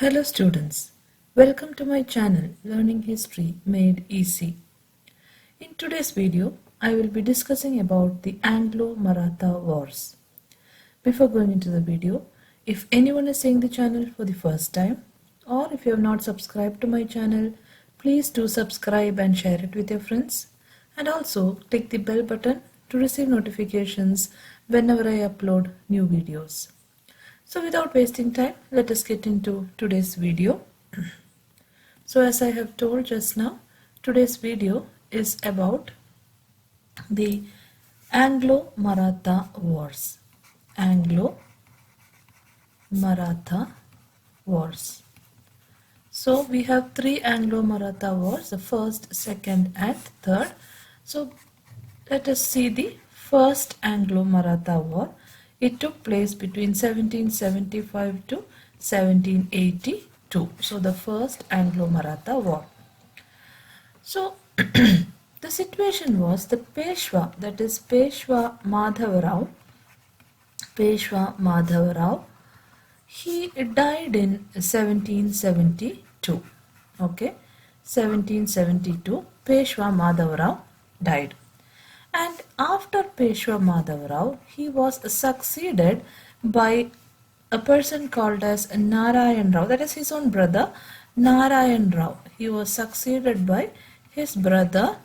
Hello students, welcome to my channel Learning History Made Easy. In today's video, I will be discussing about the Anglo Maratha Wars. Before going into the video, if anyone is seeing the channel for the first time or if you have not subscribed to my channel, please do subscribe and share it with your friends, and also click the bell button to receive notifications whenever I upload new videos. So without wasting time, let us get into today's video. So as I have told just now, today's video is about the Anglo Maratha Wars. Anglo Maratha Wars. So we have three Anglo Maratha Wars, the first, second and third. So let us see the first Anglo Maratha War. It took place between 1775 to 1782. So the first Anglo Maratha War. So the situation was the Peshwa, that is Peshva Madhava Rao, he died in 1772. Okay, 1772, Peshwa Madhava Rao died. And after Peshwa Madhava Rao, he was succeeded by a person called as Narayan Rao, that is his own brother, Narayan Rao. He was succeeded by his brother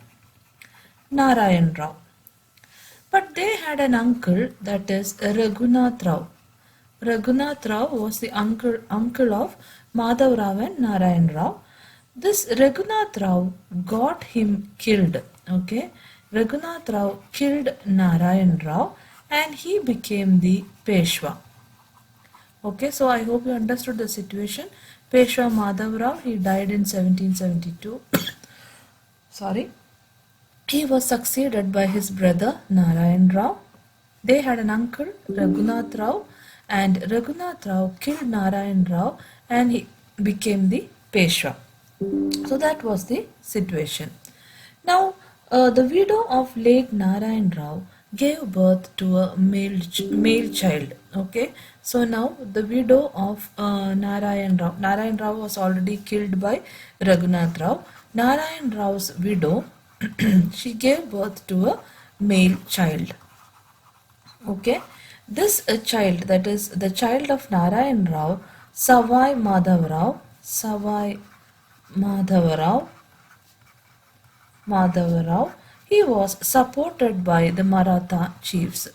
Narayan Rao. But they had an uncle, that is Raghunath Rao. Raghunath Rao was the uncle of Madhava Rao and Narayan Rao. This Raghunath Rao got him killed. Okay, Raghunath Rao killed Narayan Rao and he became the Peshwa. Okay, so I hope you understood the situation. Peshwa Madhava Rao, he died in 1772. Sorry. He was succeeded by his brother Narayan Rao. They had an uncle, Raghunath Rao, and Raghunath Rao killed Narayan Rao and he became the Peshwa. So that was the situation. Now, the widow of late Narayan Rao gave birth to a male child. Okay, so now the widow of Narayan Rao was already killed by Raghunath Rao. Narayan Rao's widow, she gave birth to a male child. Okay, this child, that is the child of Narayan Rao, Savai Madhava Rao, he was supported by the Maratha chiefs.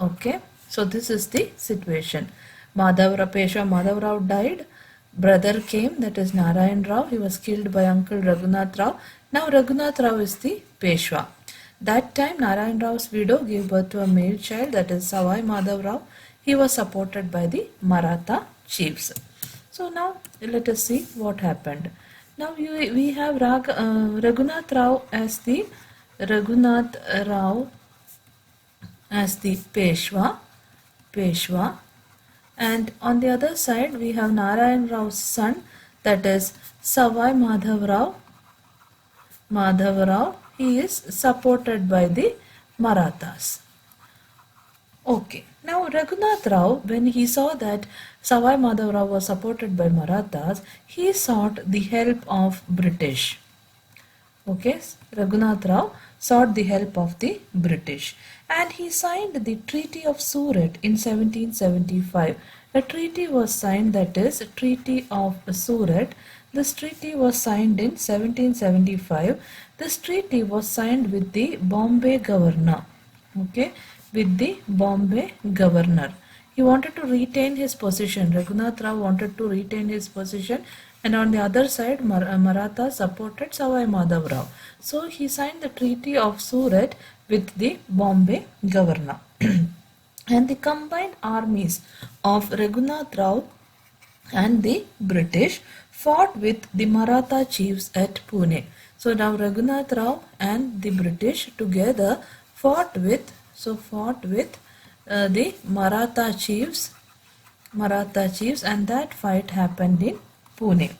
Okay, so this is the situation. Peshwa Madhava Rao died. Brother came, that is Narayan Rao. He was killed by uncle Raghunath Rao. Now Raghunath Rao is the Peshwa. That time Narayan Rao's widow gave birth to a male child, that is Savai Madhava Rao. He was supported by the Maratha chiefs. So now let us see what happened. Now we have Raghunath Rao as the Peshwa, and on the other side we have Narayan Rao's son, that is Savai Madhava Rao. He is supported by the Marathas. Okay, now Raghunath Rao, when he saw that Savai Madhava Rao was supported by Marathas, he sought the help of British. Okay, Raghunath Rao sought the help of the British and he signed the Treaty of Surat in 1775. A treaty was signed, that is Treaty of Surat. This treaty was signed in 1775. This treaty was signed with the Bombay governor. Okay, with the Bombay governor. He wanted to retain his position. Raghunath Rao wanted to retain his position, and on the other side Maratha supported Savai Madhava Rao. So he signed the Treaty of Surat with the Bombay governor. And the combined armies of Raghunath Rao and the British fought with the Maratha chiefs at Pune. So now Raghunath Rao and the British together fought with the Maratha chiefs, and that fight happened in Pune.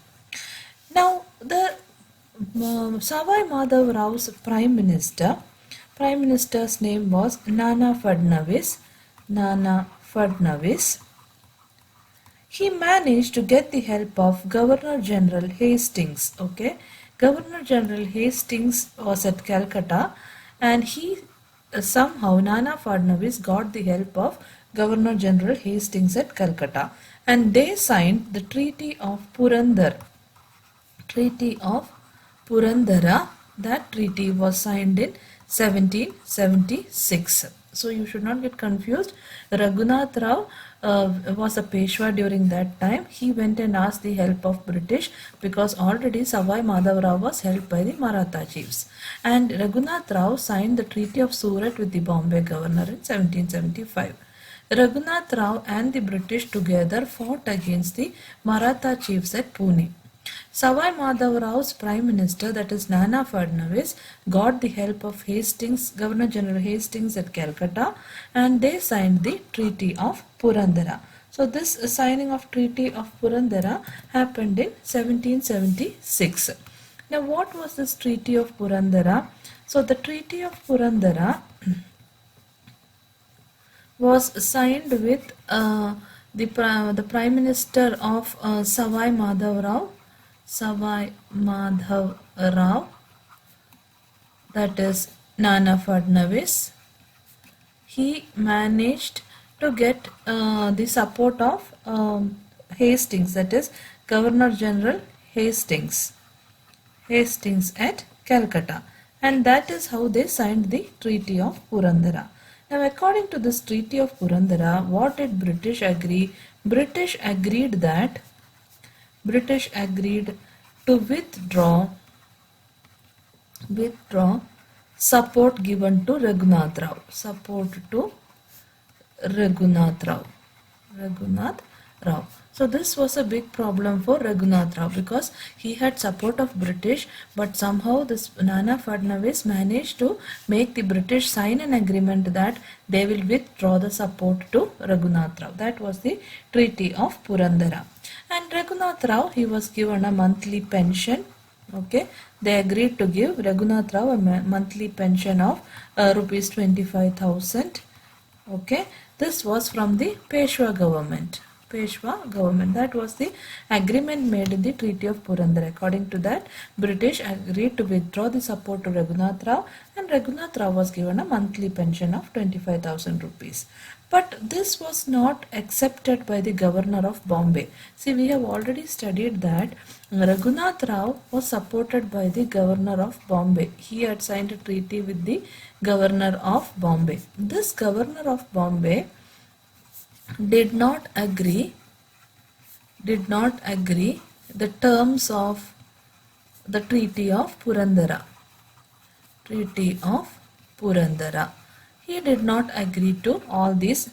Now the Savai Madhava Rao's prime minister Prime Minister's name was Nana Fadnavis. Nana Fadnavis. He managed to get the help of Governor General Hastings. Okay, Governor General Hastings was at Calcutta, and he somehow Nana Fadnavis got the help of Governor General Hastings at Calcutta, and they signed the Treaty of Purandar. Treaty of Purandara. That treaty was signed in 1776. So you should not get confused. Raghunath Rao was a Peshwa during that time. He went and asked the help of British because already Savai Madhava Rao was held by the Maratha chiefs. And Raghunath Rao signed the Treaty of Surat with the Bombay governor in 1775. Raghunath Rao and the British together fought against the Maratha chiefs at Pune. Savai Madhava Rao's Prime Minister, that is Nana Fadnavis, got the help of Hastings, Governor General Hastings at Calcutta, and they signed the Treaty of Purandara. So this signing of Treaty of Purandara happened in 1776. Now what was this Treaty of Purandara? So the Treaty of Purandara was signed with the Prime Minister of Savai Madhava Rao. Savai Madhava Rao, that is Nana Fadnavis. He managed to get the support of Hastings, that is Governor General Hastings at Calcutta, and that is how they signed the Treaty of Purandara. Now according to this Treaty of Purandara, what did British agree? British agreed to withdraw support given to Raghunath Rao. Raghunath Rao. So this was a big problem for Raghunath Rao because he had support of British, but somehow this Nana Fadnavis managed to make the British sign an agreement that they will withdraw the support to Raghunath Rao. That was the Treaty of Purandara. And Raghunath Rao, he was given a monthly pension. Okay, they agreed to give Raghunath Rao a monthly pension of rupees 25,000. Okay, this was from the Peshwa government. That was the agreement made in the Treaty of Purandara. According to that, British agreed to withdraw the support to Raghunath Rao, and Raghunath Rao was given a monthly pension of 25,000 rupees. But this was not accepted by the governor of Bombay. See, we have already studied that Raghunath Rao was supported by the governor of Bombay. He had signed a treaty with the governor of Bombay. This governor of Bombay did not agree the terms of the Treaty of Purandara. He did not agree to all these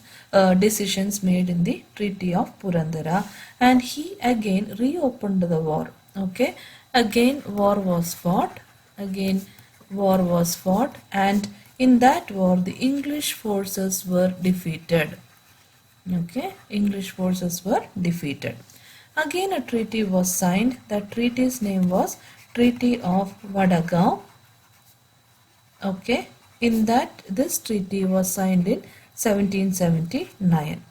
decisions made in the Treaty of Purandara, and he again reopened the war. Okay, again war was fought, and in that war the English forces were defeated. Okay, English forces were defeated. Again a treaty was signed. That treaty's name was Treaty of Vadagaon. Okay, in that this treaty was signed in 1779.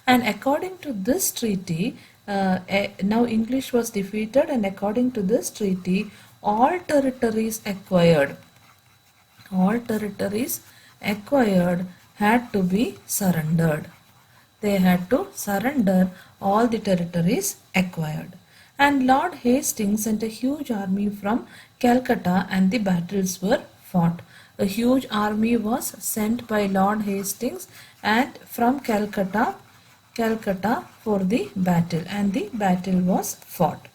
And according to this treaty, now English was defeated, and according to this treaty, all territories acquired had to be surrendered. They had to surrender all the territories acquired. And Lord Hastings sent a huge army from Calcutta, and the battles were fought. A huge army was sent by Lord Hastings and from Calcutta for the battle, and the battle was fought.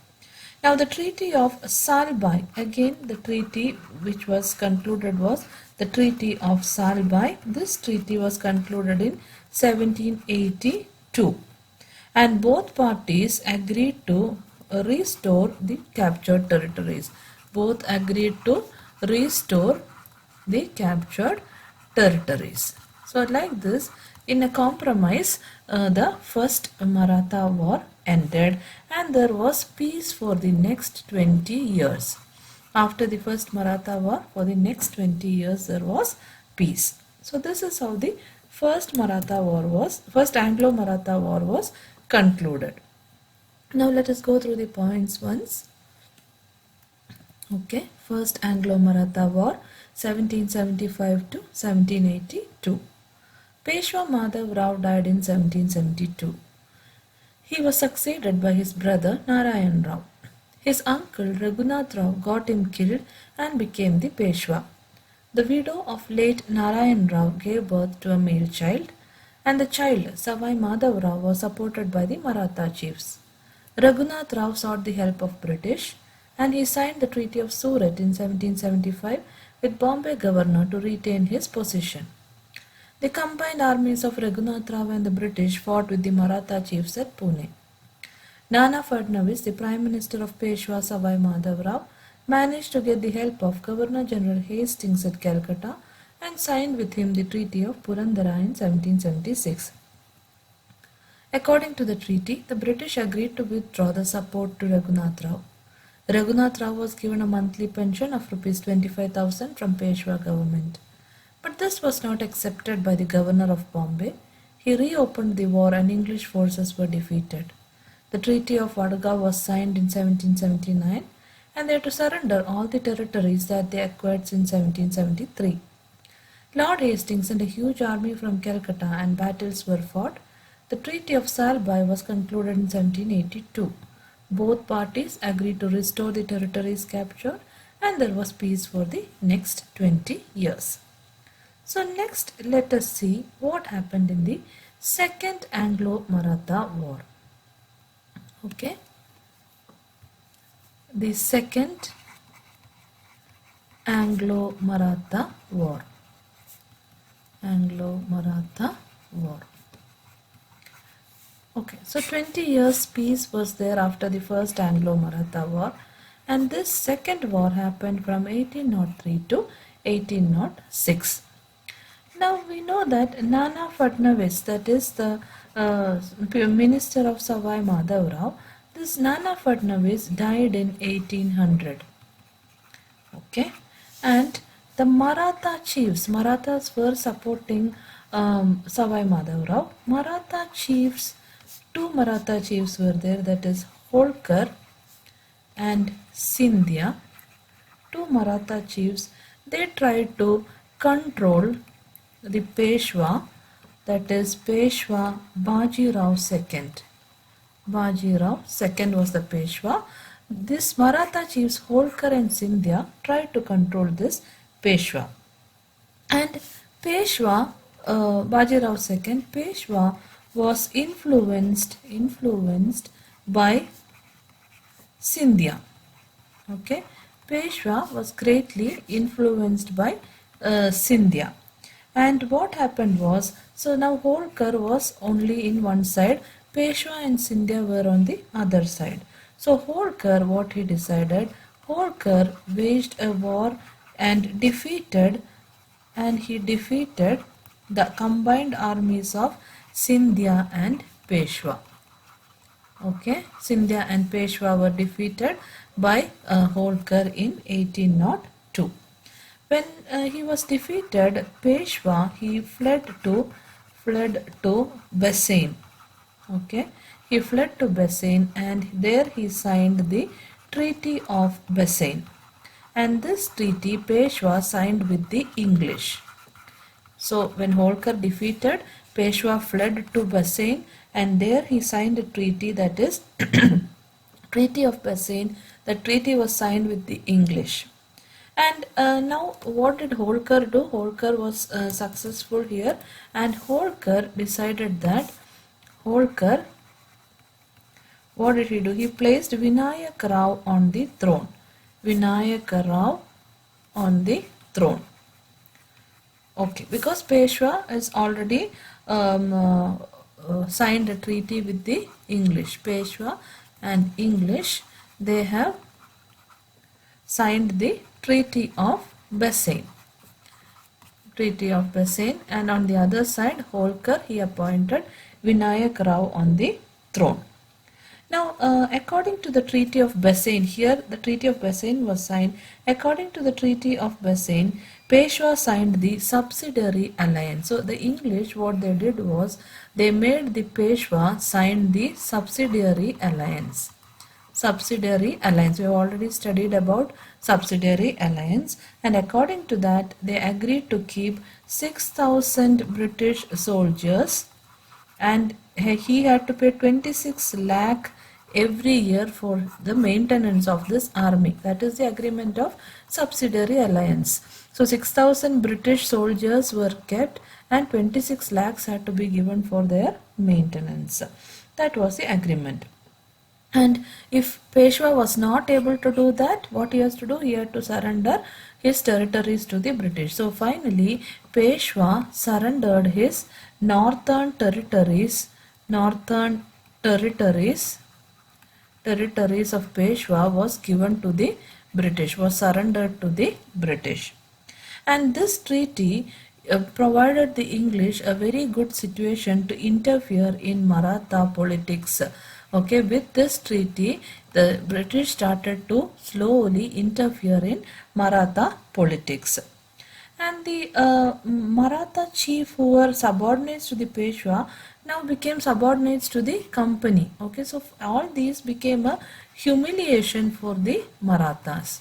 Now the Treaty of Salbai, again the treaty which was concluded was the Treaty of Salbai. This treaty was concluded in 1782, and both parties agreed to restore the captured territories. Both agreed to restore the captured territories. So like this, in a compromise, the first Maratha war ended, and there was peace for the next 20 years. After the first Maratha war, for the next 20 years there was peace. So this is how the first Anglo Maratha War was concluded. Now let us go through the points once. Okay, first Anglo Maratha War 1775 to 1782. Peshwa Madhava Rao died in 1772. He was succeeded by his brother Narayan Rao. His uncle Raghunath Rao got him killed and became the Peshwa. The widow of late Narayan Rao gave birth to a male child, and the child, Savai Madhava Rao, was supported by the Maratha chiefs. Raghunath Rao sought the help of British, and he signed the Treaty of Surat in 1775 with Bombay governor to retain his position. The combined armies of Raghunath Rao and the British fought with the Maratha chiefs at Pune. Nana Fadnavis, the Prime Minister of Peshwa Savai Madhava Rao, managed to get the help of Governor General Hastings at Calcutta and signed with him the Treaty of Purandara in 1776. According to the treaty, the British agreed to withdraw the support to Raghunath Rao. Raghunath Rao was given a monthly pension of Rs 25,000 from Peshwa government. But this was not accepted by the Governor of Bombay. He reopened the war and English forces were defeated. The Treaty of Vadgaon was signed in 1779 and they had to surrender all the territories that they acquired in 1773. Lord Hastings sent a huge army from Calcutta and battles were fought. The Treaty of Salbai was concluded in 1782. Both parties agreed to restore the territories captured and there was peace for the next 20 years. So next let us see what happened in the Second Anglo-Maratha War. Okay. The Second Anglo-Maratha War. Anglo-Maratha War. Okay, so 20 years peace was there after the first Anglo-Maratha War, and this second war happened from 1803 to 1806. Now we know that Nana Fadnavis, that is the minister of Savai Madhava Rao, this Nana Fadnavis died in 1800. Okay, and the Maratha chiefs, Marathas were supporting Savai Madhava Rao. Maratha chiefs, two Maratha chiefs were there, that is Holkar and Scindia. Two Maratha chiefs, they tried to control the Peshwa, that is Peshwa Bajirao II. Bajirao II was the Peshwa. This Maratha chiefs Holkar and Scindia tried to control this Peshwa. And Peshwa, Bajirao II, Peshwa was influenced by Scindia. Okay, Peshwa was greatly influenced by Scindia. And what happened was, so now Holkar was only in one side, Peshwa and Scindia were on the other side. So Holkar, what he decided, Holkar waged a war and defeated the combined armies of Scindia and Peshwa. Okay, Scindia and Peshwa were defeated by Holkar in 1802. When he was defeated, Peshwa, he fled to Bassien. Okay, he fled to Bassien and there he signed the Treaty of Bassien. And this treaty Peshwa signed with the English. So when Holkar defeated, Peshwa fled to Bassien and there he signed a treaty, that is Treaty of Bassien. The treaty was signed with the English. And now what did Holkar do? Holkar was successful here, and Holkar decided that what did he do? He placed Vinayak Rao on the throne. Vinayak Rao on the throne. Okay, because Peshwa has already signed a treaty with the English. Peshwa and English, they have signed the Treaty of Bassien. Treaty of Bassien, and on the other side Holkar, he appointed Vinayak Rao on the throne. Now, according to the Treaty of Bassien, here the Treaty of Bassien was signed. According to the Treaty of Bassien, Peshwa signed the subsidiary alliance. So, the English, what they did was they made the Peshwa sign the subsidiary alliance. Subsidiary alliance. We have already studied about subsidiary alliance, and according to that, they agreed to keep 6,000 British soldiers, and he had to pay 26 lakh every year for the maintenance of this army. That is the agreement of subsidiary alliance. So 6,000 British soldiers were kept and 26 lakhs had to be given for their maintenance. That was the agreement. And if Peshwa was not able to do that, what he has to do? He had to surrender his territories to the British. So finally, Peshwa surrendered his northern territories of Peshwa was given to the British, was surrendered to the British. And this treaty provided the English a very good situation to interfere in Maratha politics. Okay, with this treaty, the British started to slowly interfere in Maratha politics. And the Maratha chief who were subordinates to the Peshwa now became subordinates to the company. Okay, so all these became a humiliation for the Marathas.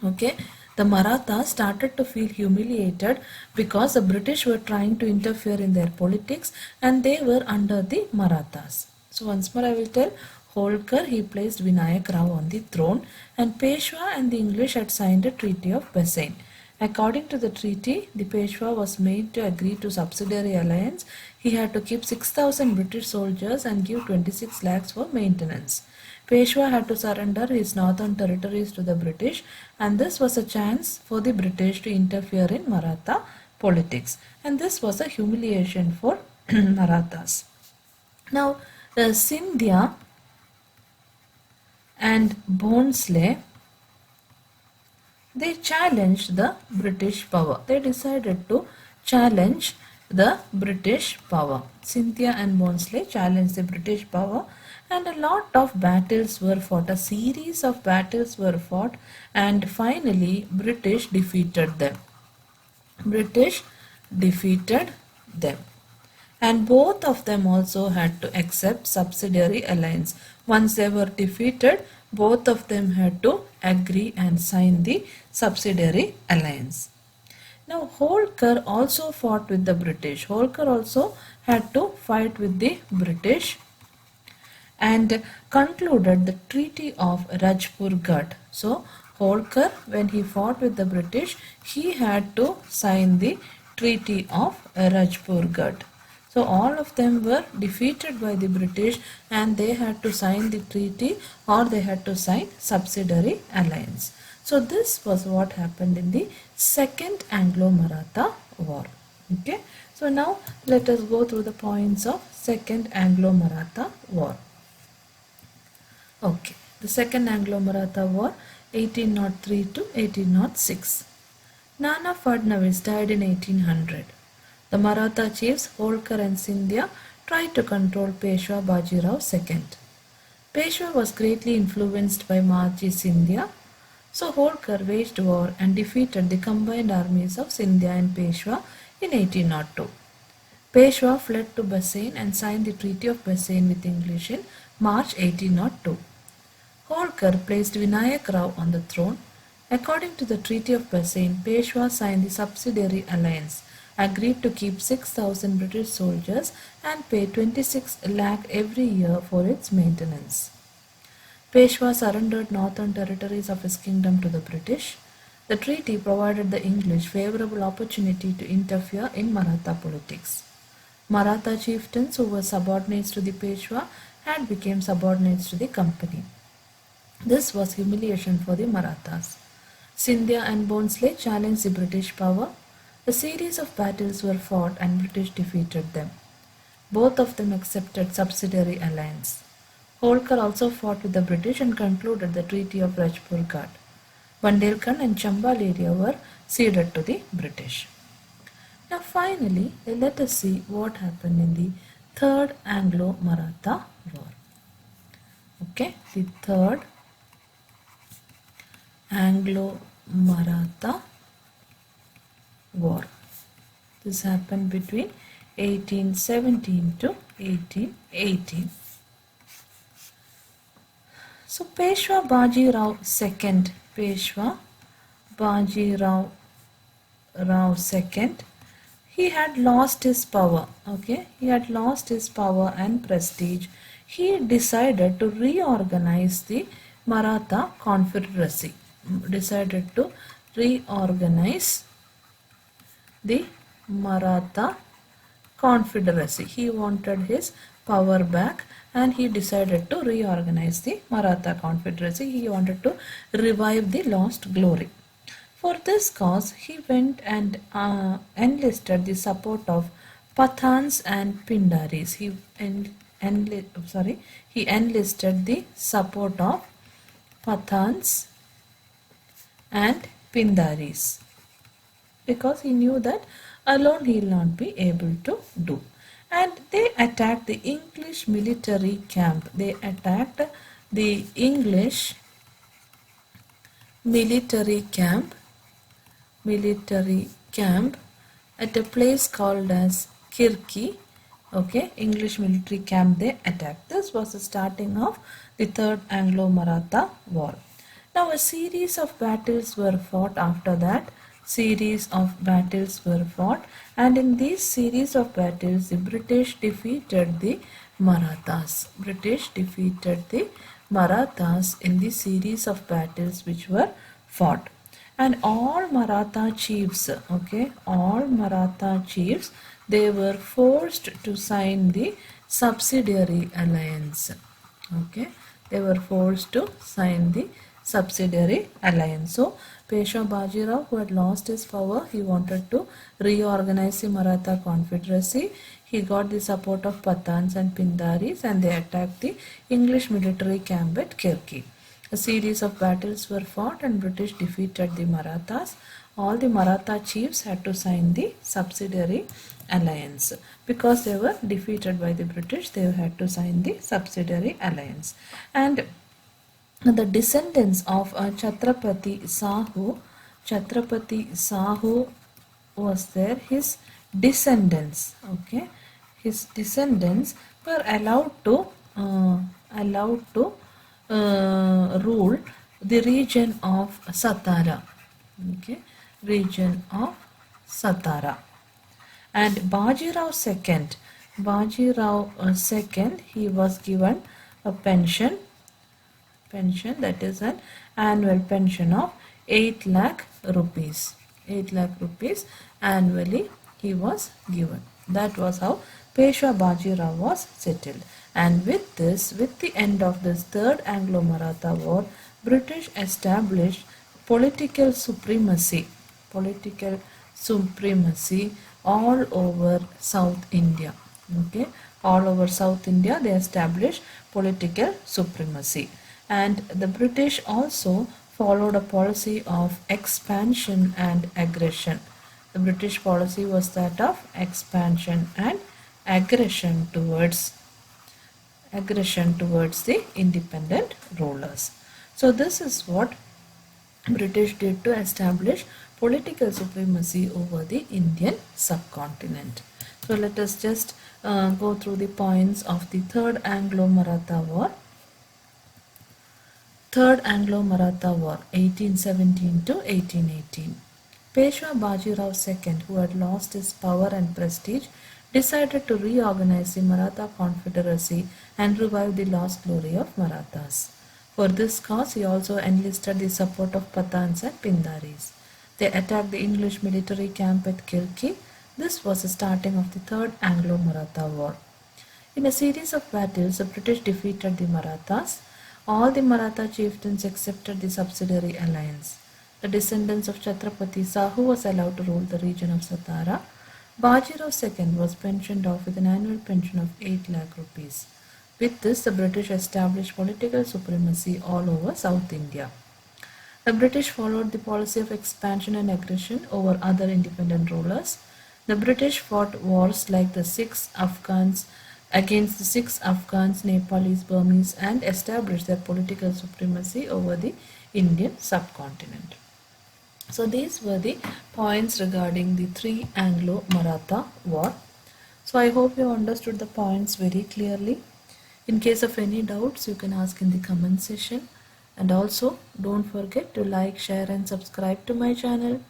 Okay, the Marathas started to feel humiliated because the British were trying to interfere in their politics and they were under the Marathas. So once more I will tell, Holkar, he placed Vinayak Rao on the throne, and Peshwa and the English had signed a Treaty of Bassien. According to the treaty, the Peshwa was made to agree to subsidiary alliance. He had to keep 6,000 British soldiers and give 26 lakhs for maintenance. Peshwa had to surrender his northern territories to the British, and this was a chance for the British to interfere in Maratha politics. And this was a humiliation for Marathas. Now, Scindia and Bhonsle, they challenged the British power. They decided to challenge the British power. Scindia and Bhonsle challenged the British power, and a lot of battles were fought. A series of battles were fought, and finally British defeated them. British defeated them. And both of them also had to accept subsidiary alliance. Once they were defeated, both of them had to agree and sign the subsidiary alliance. Now Holkar also fought with the British. Holkar also had to fight with the British and concluded the Treaty of Rajpurghat. So Holkar, when he fought with the British, he had to sign the Treaty of Rajpurghat. So all of them were defeated by the British and they had to sign the treaty or they had to sign subsidiary alliance. So this was what happened in the Second Anglo Maratha War. Okay. So now let us go through the points of Second Anglo Maratha War. Okay. The Second Anglo Maratha War 1803 to 1806. Nana Fadnavis died in 1800. The Maratha chiefs Holkar and Scindia tried to control Peshwa Bajirao II. Peshwa was greatly influenced by Maji Scindia, so Holkar waged war and defeated the combined armies of Scindia and Peshwa in 1802. Peshwa fled to Bassien and signed the Treaty of Bassien with English in March 1802. Holkar placed Vinayak Rao on the throne. According to the Treaty of Bassien, Peshwa signed the subsidiary alliance, agreed to keep 6,000 British soldiers and pay 26 lakh every year for its maintenance. Peshwa surrendered northern territories of his kingdom to the British. The treaty provided the English favorable opportunity to interfere in Maratha politics. Maratha chieftains who were subordinates to the Peshwa had become subordinates to the company. This was humiliation for the Marathas. Scindia and Bhonsle challenged the British power. A series of battles were fought and British defeated them. Both of them accepted subsidiary alliance. Holkar also fought with the British and concluded the Treaty of Rajpurghat. Bundelkhand and Chambal area were ceded to the British. Now finally, let us see what happened in the Third Anglo-Maratha War. Okay, the third Anglo Maratha War. This happened between 1817 to 1818. So Peshwa Bajirao II, Peshwa Bajirao II, he had lost his power. Okay, he had lost his power and prestige. He decided to reorganize the Maratha Confederacy. Decided to reorganize the Maratha Confederacy. He wanted his power back and he decided to reorganize the Maratha Confederacy. He wanted to revive the lost glory. For this cause, he went and enlisted the support of Pathans and Pindaris. He enlisted the support of Pathans and Pindaris because he knew that alone he will not be able to do. And they attacked the English military camp. They attacked the English military camp at a place called as Kirki. Okay, English military camp they attacked. This was the starting of the Third Anglo Maratha War. Now a series of battles were fought after that. And in these series of battles the British defeated the Marathas. In the series of battles which were fought. And all Maratha chiefs, they were forced to sign the subsidiary alliance. Okay, they were forced to sign the subsidiary alliance. So Peshwa Bajirao, who had lost his power, he wanted to reorganize the Maratha Confederacy. He got the support of Pathans and Pindaris and they attacked the English military camp at Kirki. A series of battles were fought and British defeated the Marathas. All the Maratha chiefs had to sign the subsidiary alliance. Because they were defeated by the British, they had to sign the subsidiary alliance. And the descendants of Chatrapati Sahu was there. His descendants, were allowed to rule the region of Satara. Region of Satara. And Bajirao II, he was given a pension, that is an annual pension of 8 lakh rupees. 8 lakh rupees annually he was given. That was how Peshwa Bajirao was settled. And with the end of this Third Anglo Maratha War, British established political supremacy all over South India. Okay, all over South India they established political supremacy. And the British also followed a policy of expansion and aggression. The British policy was that of expansion and aggression towards the independent rulers. So this is what British did to establish political supremacy over the Indian subcontinent. So let us just go through the points of the Third Anglo Maratha War. Third Anglo Maratha War, 1817 to 1818. Peshwa Bajirao II, who had lost his power and prestige, decided to reorganize the Maratha Confederacy and revive the lost glory of Marathas. For this cause, he also enlisted the support of Pathans and Pindaris. They attacked the English military camp at Kirki. This was the starting of the Third Anglo Maratha War. In a series of battles, the British defeated the Marathas. All the Maratha chieftains accepted the subsidiary alliance. The descendants of Chatrapati Sahu was allowed to rule the region of Satara. Bajirao II was pensioned off with an annual pension of 8 lakh rupees. With this, the British established political supremacy all over South India. The British followed the policy of expansion and aggression over other independent rulers. The British fought wars like the Sikhs, Afghans, against the Sikhs, Afghans, Nepalis, Burmese, and established their political supremacy over the Indian subcontinent. So these were the points regarding the three Anglo Maratha War. So I hope you understood the points very clearly. In case of any doubts, you can ask in the comment section. And also, don't forget to like, share and subscribe to my channel.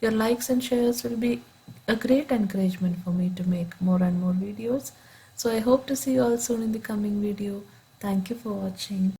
Your likes and shares will be a great encouragement for me to make more and more videos. So I hope to see you all soon in the coming video. Thank you for watching.